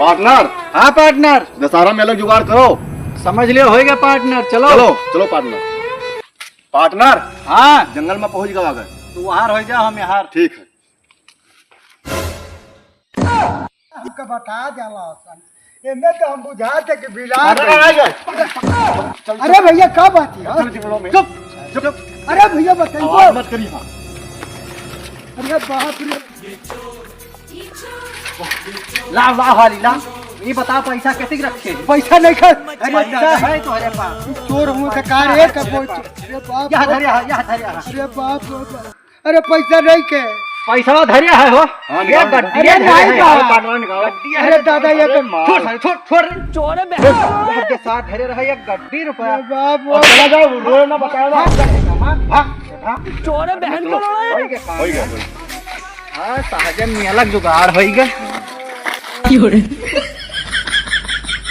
Partner. हाँ partner, Dussehra में अलग जुगाड़ करो। समझ लियो होएगा पार्टनर। चलो चलो चलो पार्टनर। पार्टनर हाँ, जंगल में पहुंच गवा गए। तू वहां हो जा, हम यहाँ। ठीक है। हमका बता जाला एमे तो हम बुझाते कि बिलार। अरे भैया का बात है? चुप चुप। अरे भैया बताइए। आवाज मत करिए। हाँ अरे बाप रे, ला ला वाली ला, ये बता पैसा कैसे रखे? पैसा नहीं खा। अरे पैसा है तुम्हारे पास? चोर हूँ का कार है का बोल। अरे बाप, यहाँ धरिया है, यहाँ धरिया है। अरे बाप रे बाप। अरे पैसा नहीं के। पैसा धरिया है हो। हाँ, ये निकाल। गड्डी अरे है, नहीं धरिया का। है। पार्टनर निकालो। अरे दादा ये तो छोड़ सारे, छोड़ छोड़ चोर है बहन के साथ धरे रहा ये गड्डी रुपया। अरे बाप और चला जाओ, रोए ना बताया। चोर है बहन को हो गया हो गया। हाँ, सहजन में अलग जुगाड़ होई गए।